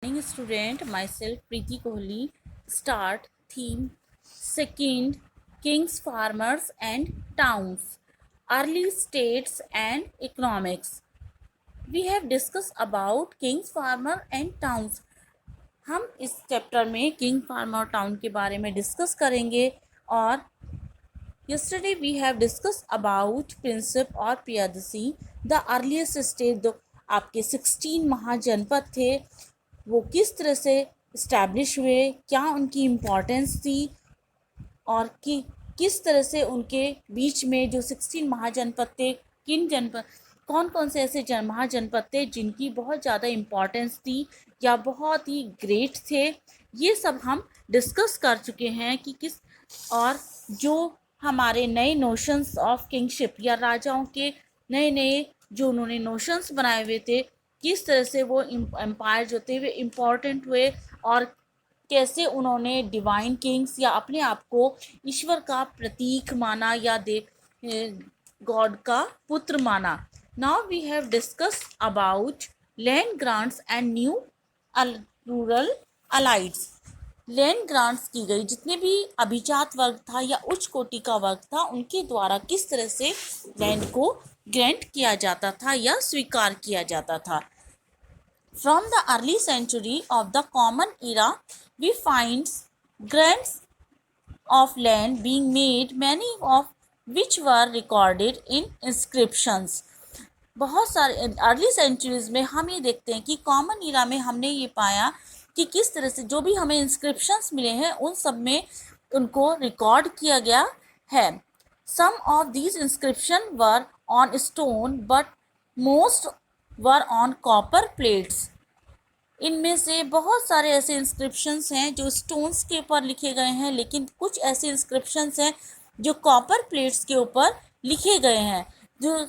Morning student, myself Preeti Kohli. Start theme second, kings, farmers and towns, early states and economics. We have discussed about kings, farmer and towns. हम इस chapter में king, farmer और town के बारे में discuss करेंगे। और yesterday we have discussed about Prinsep और पियादसी, द अर्लीस्ट स्टेट। आपके 16 महाजनपद थे, वो किस तरह से इस्टेब्लिश हुए, क्या उनकी इम्पोर्टेंस थी और कि किस तरह से उनके बीच में जो 16 महाजनपद थे, किन जनपद, कौन कौन से ऐसे महाजनपद थे जिनकी बहुत ज़्यादा इम्पोर्टेंस थी या बहुत ही ग्रेट थे, ये सब हम डिस्कस कर चुके हैं कि किस। और जो हमारे नए नोशंस ऑफ किंगशिप या राजाओं के नए नए जो उन्होंने नोशंस बनाए हुए थे, किस तरह से वो एम्पायर जो थे वे इम्पॉर्टेंट हुए और कैसे उन्होंने डिवाइन किंग्स या अपने आप को ईश्वर का प्रतीक माना या गॉड का पुत्र माना। Now we have discuss about land grants and new rural allies. Land grants की गई, जितने भी अभिजात वर्ग था या उच्च कोटि का वर्ग था, उनके द्वारा किस तरह से लैंड को ग्रांट किया जाता था या स्वीकार किया जाता था। From the early century of the Common Era, we find grants of land being made, many of which were recorded in inscriptions. बहुत सारे अर्ली सेंचुरीज में हम ये देखते हैं कि कॉमन इरा में हमने ये पाया कि किस तरह से जो भी हमें इंस्क्रिप्शंस मिले हैं उन सब में उनको रिकॉर्ड किया गया है। Some of these inscription were on stone but most were on copper plates. इनमें से बहुत सारे ऐसे इंस्क्रिप्शंस हैं जो स्टोन्स के ऊपर लिखे गए हैं, लेकिन कुछ ऐसे इंस्क्रिप्शंस हैं जो कॉपर प्लेट्स के ऊपर लिखे गए हैं, जो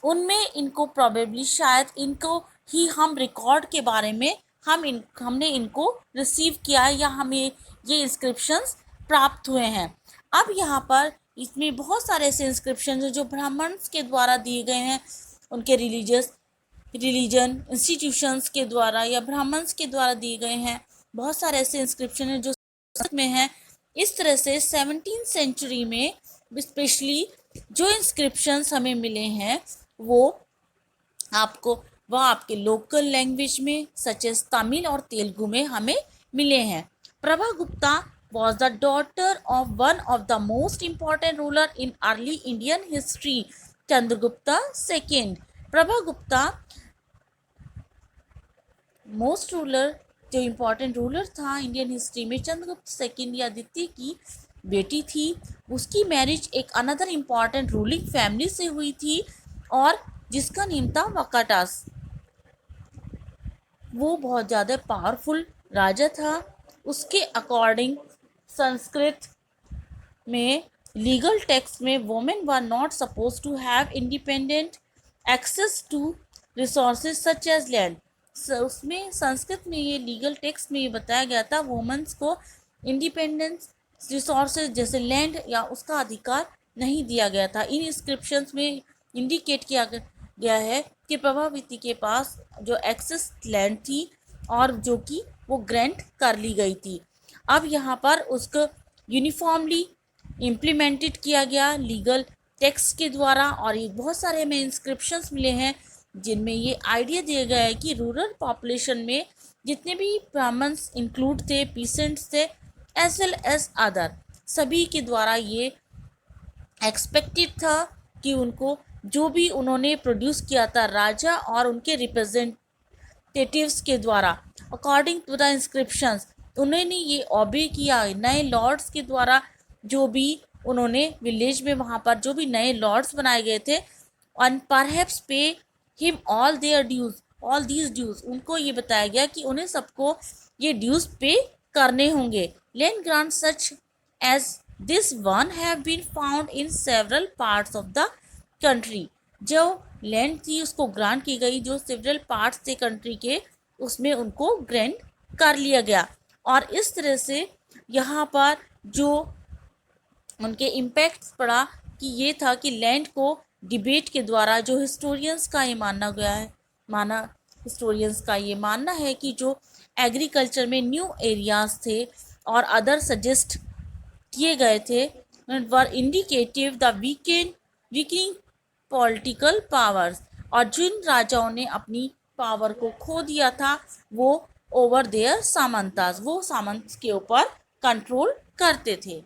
उनमें इनको प्रोबेबली शायद इनको ही हम रिकॉर्ड के बारे में हमने इनको रिसीव किया है या हमें ये इंस्क्रिप्शंस प्राप्त हुए हैं। अब यहाँ पर इसमें बहुत सारे ऐसे इंस्क्रिप्शन हैं जो ब्राह्मण्स के द्वारा दिए गए हैं, उनके रिलीजन इंस्टीट्यूशंस के द्वारा या ब्राह्मण्स के द्वारा दिए गए हैं। बहुत सारे ऐसे इंस्क्रिप्शन हैं जो में हैं। इस तरह से 17th सेंचुरी में स्पेशली जो इंस्क्रिप्शंस हमें मिले हैं वो आपके लोकल लैंग्वेज में सच एज तमिल और तेलुगु में हमें मिले हैं। Prabha Gupta was the daughter of one of the most important ruler in early Indian history, Chandragupta II. Prabha Gupta most ruler, जो इम्पोर्टेंट रूलर था इंडियन हिस्ट्री में, चंद्रगुप्त सेकंड या द्वितीय की बेटी थी। उसकी मैरिज एक अनदर इम्पॉर्टेंट रूलिंग फैमिली से हुई थी और जिसका नेम था वकाटास। वो बहुत ज़्यादा पावरफुल राजा था। उसके अकॉर्डिंग संस्कृत में लीगल टेक्स्ट में women were not suppose to have independent access to resources such as land. उसमें संस्कृत में ये लीगल टेक्स्ट में ये बताया गया था वुमेन्स को इंडिपेंडेंस रिसोर्सेज जैसे लैंड या उसका अधिकार नहीं दिया गया था। इन इंस्क्रिप्शंस में इंडिकेट किया गया है कि प्रभावती के पास जो एक्सेस लैंड थी और जो कि वो ग्रांट कर ली गई थी। अब यहाँ पर उसको यूनिफॉर्मली इम्प्लीमेंटेड किया गया लीगल टेक्स्ट के द्वारा। और ये बहुत सारे हमें इंस्क्रिप्शंस मिले हैं जिनमें ये आइडिया दिया गया है कि रूरल पॉपुलेशन में जितने भी ब्राह्मण्स इंक्लूड थे, पीसेंट्स थे, एज वेल एज अदर, सभी के द्वारा ये एक्सपेक्टेड था कि उनको जो भी उन्होंने प्रोड्यूस किया था राजा और उनके रिप्रेजेंटेटिव्स के द्वारा, अकॉर्डिंग टू द इंस्क्रिप्शंस, उन्होंने ये ऑबे किया। नए लॉर्ड्स के द्वारा जो भी उन्होंने विलेज में वहाँ पर जो भी नए लॉर्ड्स बनाए गए थे, और perhaps pay him all these dues, उनको ये बताया गया कि उन्हें सबको ये ड्यूज पे करने होंगे। Land grant such as this one have been found in several parts of the country. जो लैंड थी उसको ग्रांट की गई, जो सेवरल पार्ट्स थे कंट्री के, उसमें उनको ग्रांट कर लिया गया। और इस तरह से यहाँ पर जो उनके इम्पैक्ट पड़ा कि ये था कि लैंड को डिबेट के द्वारा, जो हिस्टोरियंस का ये माना हिस्टोरियंस का ये मानना है कि जो एग्रीकल्चर में न्यू एरियाज थे और अदर सजेस्ट किए गए थे वर इंडिकेटिव द वीकिंग पॉलिटिकल पावर्स, और जिन राजाओं ने अपनी पावर को खो दिया था वो ओवर देयर सामंतास, वो सामंत के ऊपर कंट्रोल करते थे।